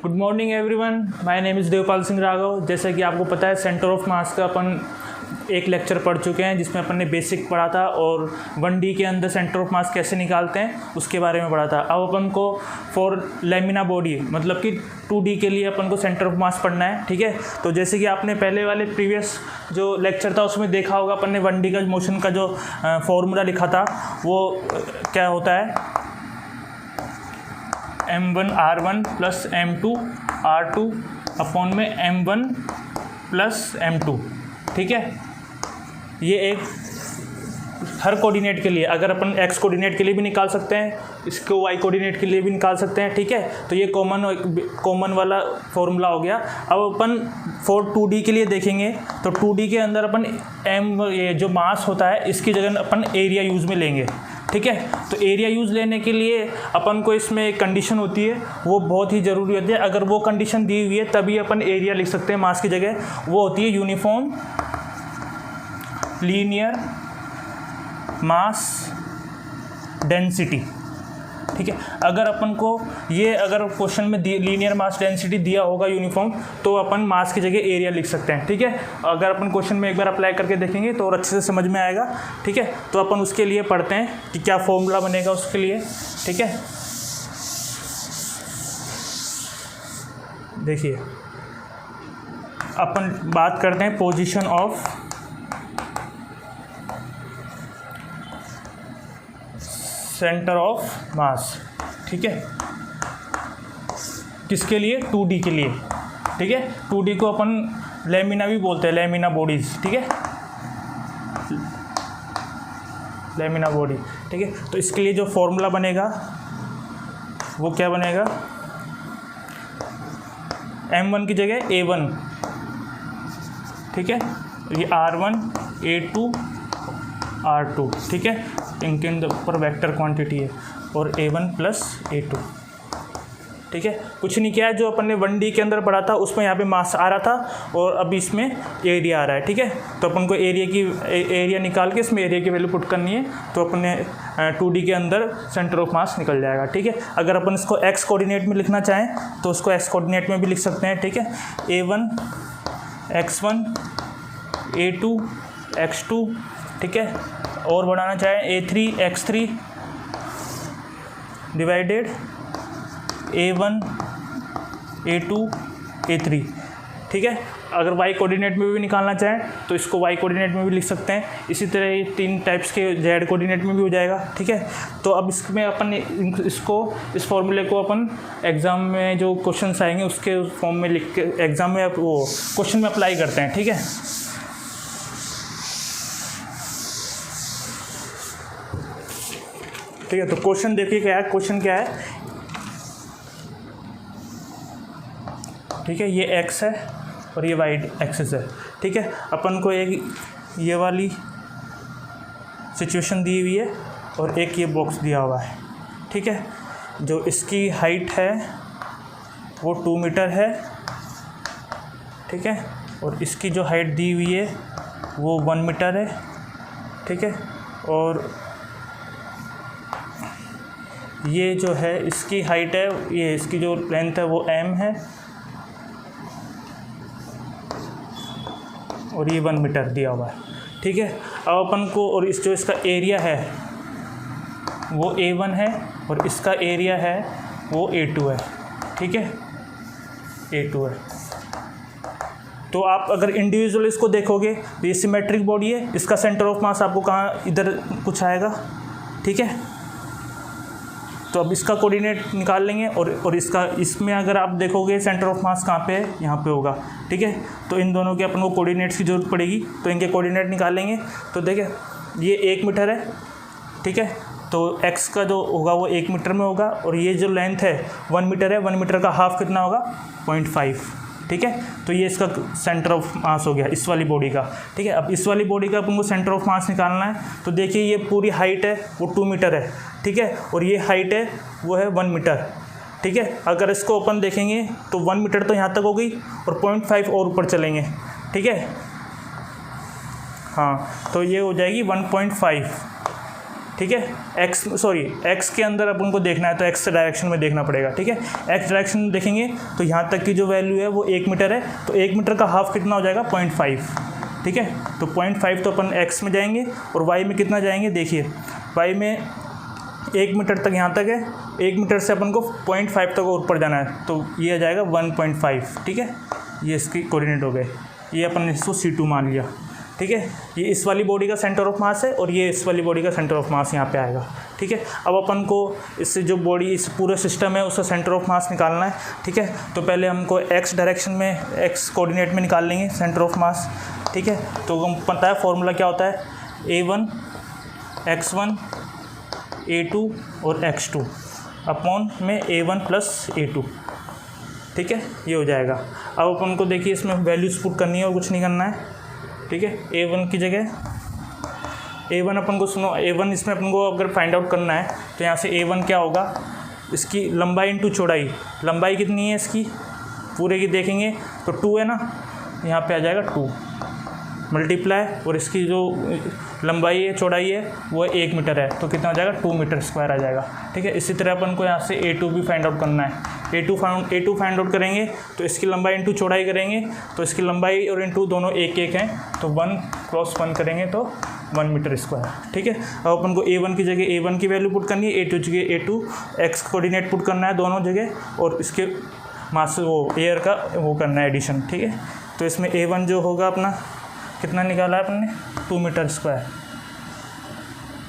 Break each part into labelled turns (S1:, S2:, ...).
S1: Good morning everyone, my name is Devpal Singh Raghav. जैसा कि आपको पता है सेंटर ऑफ मास का अपन एक लेक्चर पढ़ चुके हैं जिसमें अपन ने बेसिक पढ़ा था और 1D के अंदर सेंटर ऑफ मास कैसे निकालते हैं उसके बारे में पढ़ा था। अब अपन को फॉर लैमिना बॉडी मतलब कि 2D के लिए अपन को सेंटर ऑफ मास पढ़ना है, ठीक है। तो जैसे कि आपने पहले वाले प्रीवियस जो लेक्चर था उसमें देखा होगा, अपन ने 1D का मोशन का जो फॉर्मूला लिखा था वो क्या होता है, m1 r1 plus m2 r2 upon में m1 प्लस m2, ठीक है। ये एक हर कोऑर्डिनेट के लिए, अगर अपन x कोऑर्डिनेट के लिए भी निकाल सकते हैं, इसको y कोऑर्डिनेट के लिए भी निकाल सकते हैं, ठीक है। तो ये कॉमन वाला फॉर्मूला हो गया। अब अपन फॉर 2D के लिए देखेंगे तो 2D के अंदर अपन ये जो मास होता है इसकी जगह अपन एरिया यूज़ में लेंगे, ठीक है। तो एरिया यूज़ लेने के लिए अपन को इसमें एक कंडीशन होती है, वो बहुत ही ज़रूरी होती है। अगर वो कंडीशन दी हुई है तभी अपन एरिया लिख सकते हैं मास की जगह। वो होती है यूनिफॉर्म लीनियर मास डेंसिटी, ठीक है। अगर अपन को ये अगर क्वेश्चन में लीनियर मास डेंसिटी दिया होगा यूनिफॉर्म, तो अपन मास की जगह एरिया लिख सकते हैं, ठीक है। अगर अपन क्वेश्चन में एक बार अप्लाई करके देखेंगे तो और अच्छे से समझ में आएगा, ठीक है। तो अपन उसके लिए पढ़ते हैं कि क्या फॉर्मूला बनेगा उसके लिए, ठीक है। देखिए अपन बात करते हैं पोजीशन ऑफ सेंटर ऑफ मास, ठीक है। किसके लिए? 2D के लिए, ठीक है। 2D को अपन लैमिना भी बोलते हैं, लैमिना बॉडीज, ठीक है, लैमिना बॉडी, ठीक है। तो इसके लिए जो फॉर्मूला बनेगा वो क्या बनेगा, m1 की जगह a1, ठीक है। ये r1 a2 r2, ठीक है। इनके ऊपर वेक्टर क्वांटिटी है और a1 प्लस a2, ठीक है। कुछ नहीं किया है, जो अपन ने 1D के अंदर पढ़ा था उसमें यहाँ पे मास आ रहा था और अब इसमें एरिया आ रहा है, ठीक है। तो अपन को एरिया निकाल के इसमें एरिया की वैल्यू पुट करनी है, तो अपन ने 2D के अंदर सेंटर ऑफ मास निकल जाएगा, ठीक है। अगर अपन इसको x कोऑर्डिनेट में लिखना चाहें तो उसको x कोऑर्डिनेट में भी लिख सकते हैं, ठीक है। a1 x1 a2 x2, ठीक है। और बढ़ाना चाहें a3 x3 divided a1 a2 a3, ठीक है। अगर y कोऑर्डिनेट में भी निकालना चाहें तो इसको y कोऑर्डिनेट में भी लिख सकते हैं। इसी तरह ये 3 टाइप्स के z कोऑर्डिनेट में भी हो जाएगा, ठीक है। तो अब इसमें अपन इस फॉर्मूले को अपन एग्ज़ाम में जो क्वेश्चंस आएंगे उसके फॉर्म में लिख के एग्ज़ाम में वो क्वेश्चन में अप्लाई करते हैं, ठीक है। ठीक है, तो क्वेश्चन देखिए क्या है, क्वेश्चन क्या है, ठीक है। ये x है और ये y एक्सिस है, ठीक है। अपन को एक ये वाली सिचुएशन दी हुई है और एक ये बॉक्स दिया हुआ है, ठीक है। जो इसकी हाइट है वो 2 मीटर है, ठीक है। और इसकी जो हाइट दी हुई है वो 1 मीटर है, ठीक है। और ये जो है इसकी हाइट है, ये इसकी जो लेंथ है वो m है और ये 1 मीटर दिया हुआ है, ठीक है। अब अपन को और इस जो इसका एरिया है वो a1 है और इसका एरिया है वो a2 है, ठीक है, a2 है। तो आप अगर इंडिविजुअल इसको देखोगे तो ये सिमेट्रिक बॉडी है, इसका सेंटर ऑफ मास आपको कहाँ इधर कुछ आएगा, ठीक है। तो अब इसका कोऑर्डिनेट निकाल लेंगे और इसमें अगर आप देखोगे सेंटर ऑफ मास कहाँ पे है, यहाँ पे होगा, ठीक है। तो इन दोनों के अपन को कोऑर्डिनेट्स की जरूरत पड़ेगी, तो इनके कोऑर्डिनेट निकाल लेंगे। तो देखिए ये 1 मीटर है, ठीक है। तो x का जो होगा वो 1 मीटर में होगा और ये जो लेंथ है 1 मीटर है, 1 मीटर का हाफ कितना होगा 0.5, ठीक है। तो ये इसका सेंटर ऑफ मास हो गया इस वाली बॉडी का, ठीक है। अब इस वाली बॉडी का अपन को सेंटर ऑफ मास निकालना है, तो देखिए ये पूरी हाइट है वो 2 मीटर है, ठीक है। और ये हाइट है वो है 1 मीटर, ठीक है। अगर इसको अपन देखेंगे तो 1 मीटर तो यहाँ तक हो गई और 0.5 और ऊपर चलेंगे, ठीक है। हाँ, तो ये हो जाएगी 1.5, ठीक है। एक्स के अंदर अपन को देखना है तो एक्स डायरेक्शन में देखना पड़ेगा, ठीक है। एक्स डायरेक्शन में देखेंगे तो यहाँ तक की जो वैल्यू है वो 1 मीटर है, तो 1 मीटर का हाफ कितना हो जाएगा 0.5, ठीक है। तो 0.5 तो अपन एक्स में जाएंगे और वाई में कितना जाएंगे, देखिए वाई में 1 मीटर तक यहाँ तक है, 1 मीटर से अपन को 0.5 तक ऊपर जाना है, तो ये आ जाएगा 1.5, ठीक है। ये इसकी कोऑर्डिनेट हो गए, ये अपन ने इसको C2 मान लिया, ठीक है। ये इस वाली बॉडी का सेंटर ऑफ मास है और ये इस वाली बॉडी का सेंटर ऑफ मास यहाँ पे आएगा, ठीक है। अब अपन को इससे जो बॉडी इस पूरे सिस्टम है उसका सेंटर ऑफ मास निकालना है, ठीक है। तो पहले हमको एक्स डायरेक्शन में, एक्स कोऑर्डिनेट में निकाल लेंगे सेंटर ऑफ मास, ठीक है। तो हम पता है फॉर्मूला क्या होता है, A1 x1 A2 और x2 अपॉन में A1 प्लस A2, ठीक है। ये हो जाएगा। अब अपन को देखिए इसमें वैल्यूज़ पुट करनी है और कुछ नहीं करना है, ठीक है। A1 की जगह A1 अपन को सुनो, A1 इसमें अपन को अगर फाइंड आउट करना है तो यहाँ से A1 क्या होगा, इसकी लंबाई इंटू चौड़ाई, लंबाई कितनी है इसकी पूरे की देखेंगे तो 2 है ना, यहाँ पे आ जाएगा 2 मल्टीप्लाई, और इसकी जो लंबाई है चौड़ाई है वो 1 मीटर है, तो कितना हो जाएगा 2 मीटर स्क्वायर आ जाएगा, ठीक है। इसी तरह अपन को यहाँ से A2 भी फाइंड आउट करना है। A2 फाइंड आउट करेंगे तो इसकी लंबाई इंटू चौड़ाई करेंगे तो इसकी लंबाई और इंटू दोनों 1 हैं, तो 1 क्रॉस 1 करेंगे तो 1 मीटर स्क्वायर, ठीक है। अब अपन को A1 की जगह A1 की वैल्यू पुट करनी है, A2 की जगह A2, एक्स कोऑर्डिनेट पुट करना है दोनों जगह, और इसके मास वो एयर का वो करना है एडिशन, ठीक है। तो इसमें A1 जो होगा अपना कितना निकाला है अपन ने, 2 मीटर स्क्वायर,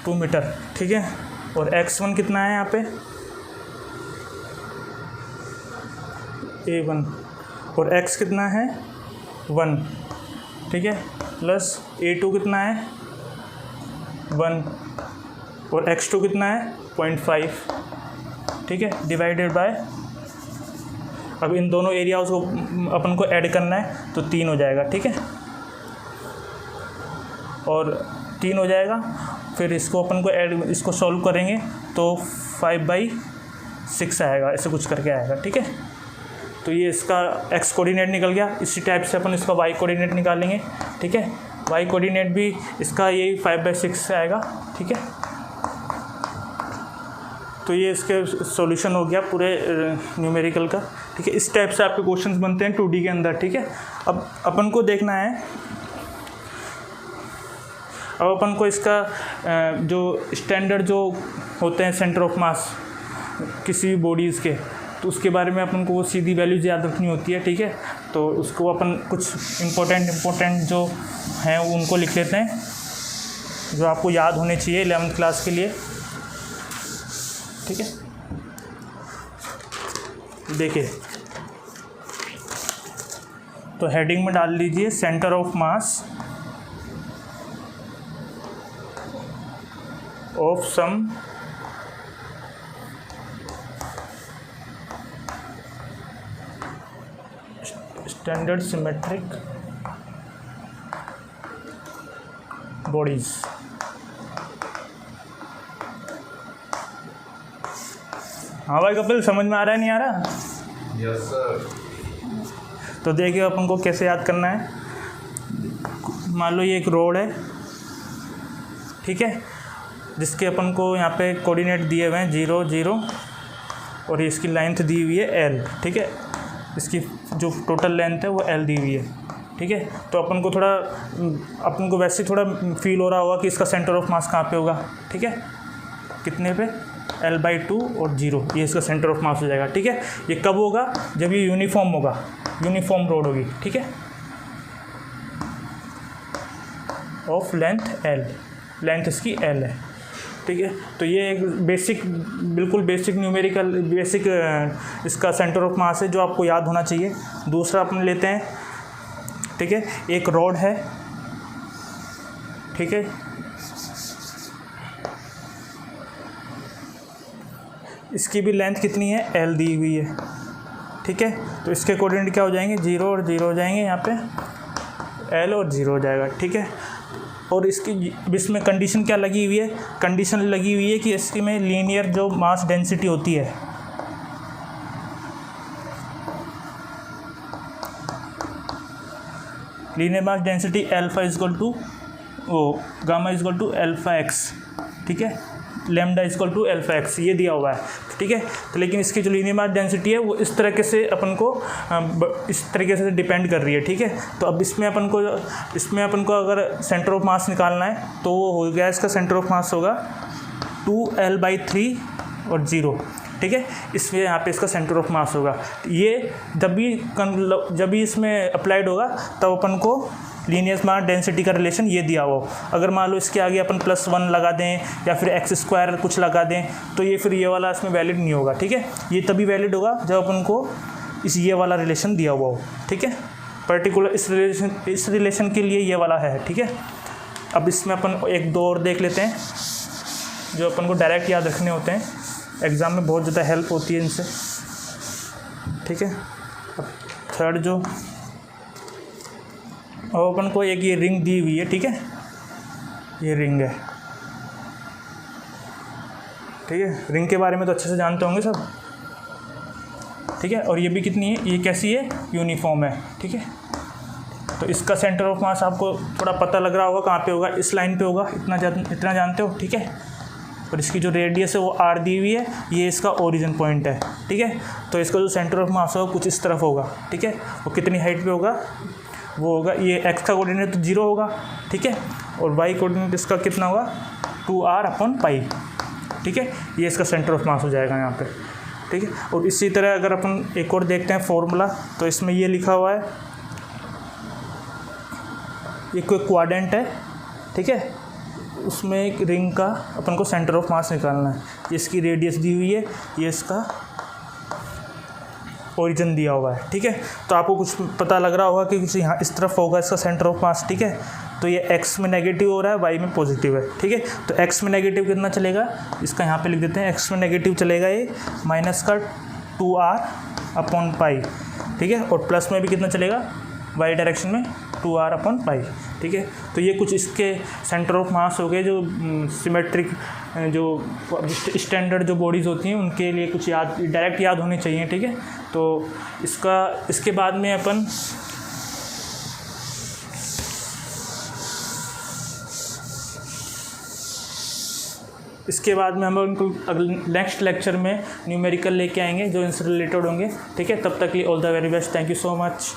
S1: 2 मीटर, ठीक है। और x1 कितना है यहाँ पे A1, और x कितना है 1, ठीक है, प्लस A2 कितना है 1, और x2 कितना है 0.5, ठीक है, डिवाइडेड बाय, अब इन दोनों एरियाज़ को अपन को ऐड करना है तो 3 हो जाएगा, ठीक है। और 3 हो जाएगा, फिर इसको अपन को ऐड, इसको सॉल्व करेंगे तो 5/6 आएगा, ऐसे कुछ करके आएगा, ठीक है। तो ये इसका एक्स कोऑर्डिनेट निकल गया। इसी टाइप से अपन इसका वाई कोऑर्डिनेट निकालेंगे, ठीक है। वाई कोऑर्डिनेट भी इसका यही 5/6 से आएगा, ठीक है। तो ये इसके सॉल्यूशन हो गया पूरे न्यूमेरिकल का, ठीक है। इस टाइप से आपके क्वेश्चंस बनते हैं 2D के अंदर, ठीक है। अब अपन को देखना है, अब अपन को इसका जो स्टैंडर्ड जो होते हैं सेंटर ऑफ मास किसी भी बॉडीज़ के, तो उसके बारे में अपन को वो सीधी वैल्यूज याद रखनी होती है, ठीक है। तो उसको अपन कुछ इम्पोर्टेंट जो हैं उनको लिख लेते हैं, जो आपको याद होने चाहिए 11th क्लास के लिए, ठीक है। देखिए, तो हेडिंग में डाल लीजिए centre of mass of some standard symmetric bodies. हाँ भाई कपिल, समझ में आ रहा है नहीं आ रहा?
S2: Yes sir.
S1: तो देखिए अपन को कैसे याद करना है। मान लो ये एक रोड है, ठीक है, जिसके अपन को यहाँ पे कोऑर्डिनेट दिए हुए हैं 0 0, और इसकी लेंथ दी हुई है L, ठीक है। इसकी जो टोटल लेंथ है वो L दी हुई है, ठीक है। तो अपन को वैसे थोड़ा फील हो रहा होगा कि इसका सेंटर ऑफ मास कहाँ पे होगा, ठीक है, कितने पे, L/2 और 0, ये इसका सेंटर ऑफ मास हो जाएगा, ठीक है। ये कब होगा, जब ये यूनिफॉर्म होगा, यूनिफॉर्म रोड होगी, ठीक है, ऑफ लेंथ L, लेंथ इसकी L है, ठीक है। तो ये एक बिल्कुल बेसिक न्यूमेरिकल इसका सेंटर ऑफ मास है जो आपको याद होना चाहिए। दूसरा अपन लेते हैं, ठीक है, एक रॉड है, ठीक है, इसकी भी लेंथ कितनी है, L दी हुई है, ठीक है। तो इसके कोऑर्डिनेट क्या हो जाएंगे, 0 और 0 हो जाएंगे, यहाँ पे L और 0 हो जाएगा, ठीक है। और इसमें कंडीशन क्या लगी हुई है, कंडीशन लगी हुई है कि इसकी में लीनियर जो मास डेंसिटी होती है, linear mass density gamma is equal to alpha x, ठीक है। Lambda equal to alpha x, ये दिया हुआ है, ठीक है। तो लेकिन इसकी जो लीनियर मास डेंसिटी है वो इस तरीके से अपन को इस तरीके से डिपेंड कर रही है, ठीक है। तो अब इसमें अपन को अगर सेंटर ऑफ मास निकालना है तो वो हो गया, इसका सेंटर ऑफ मास होगा 2L/3 और 0, ठीक है। इसमें यहाँ पे इसका सेंटर ऑफ मास होगा। ये जब भी इसमें अप्लाइड होगा तब अपन को लीनियर मास डेंसिटी का रिलेशन ये दिया हो। अगर मान लो इसके आगे अपन +1 लगा दें या फिर x² कुछ लगा दें तो ये फिर ये वाला इसमें वैलिड नहीं होगा, ठीक है। ये तभी वैलिड होगा जब अपन को ये वाला रिलेशन दिया हुआ हो, ठीक है। पर्टिकुलर इस रिलेशन के लिए ये वाला है, ठीक है। अब इसमें अपन 1-2 और देख लेते हैं जो अपन को डायरेक्ट याद रखने होते हैं, एग्ज़ाम में बहुत ज़्यादा हेल्प होती है इनसे, ठीक है। अब थर्ड जो और अपन को एक ये रिंग दी हुई है, ठीक है, ये रिंग है, ठीक है। रिंग के बारे में तो अच्छे से जानते होंगे सब, ठीक है। और ये भी कितनी है, ये कैसी है, यूनिफॉर्म है, ठीक है। तो इसका सेंटर ऑफ मास आपको थोड़ा पता लग रहा होगा कहाँ पे होगा, इस लाइन पे होगा, इतना जानते हो, ठीक है। और इसकी जो रेडियस है वो r दी हुई है, ये इसका ओरिजिन पॉइंट है, ठीक है। तो इसका जो सेंटर ऑफ मास होगा कुछ इस तरफ होगा, ठीक है। वो कितनी हाइट पे होगा, वो होगा, ये x का कोऑर्डिनेट तो 0 होगा, ठीक है। और y कोऑर्डिनेट इसका कितना होगा 2r/π, ठीक है। ये इसका सेंटर ऑफ मास हो जाएगा यहाँ पे, ठीक है। और इसी तरह अगर अपन एक और देखते हैं फॉर्मूला, तो इसमें ये लिखा हुआ है, ये कोई क्वाड्रेंट है, ठीक है। उसमें एक रिंग का अपन को सेंटर ऑफ मास निकालना है। ये इसकी रेडियस दी हुई है, ये इसका ओरिजिन दिया हुआ है, ठीक है। तो आपको कुछ पता लग रहा होगा कि कुछ यहाँ इस तरफ होगा इसका सेंटर ऑफ मास, ठीक है। तो ये x में नेगेटिव हो रहा है, y में पॉजिटिव है, ठीक है। तो x में नेगेटिव कितना चलेगा, इसका यहाँ पे लिख देते हैं, x में नेगेटिव चलेगा ये -2r/π, ठीक है। और प्लस में भी कितना चलेगा, y डायरेक्शन में 2r/π, ठीक है। तो ये कुछ इसके सेंटर ऑफ मास हो गए जो सिमेट्रिक जो स्टैंडर्ड जो बॉडीज़ होती हैं उनके लिए कुछ डायरेक्ट याद होनी चाहिए, ठीक है। तो इसके बाद में अपन हम उनको नेक्स्ट लेक्चर में न्यूमेरिकल लेके आएंगे जो इनसे रिलेटेड होंगे, ठीक है। तब तक के लिए all the very best, thank you so much.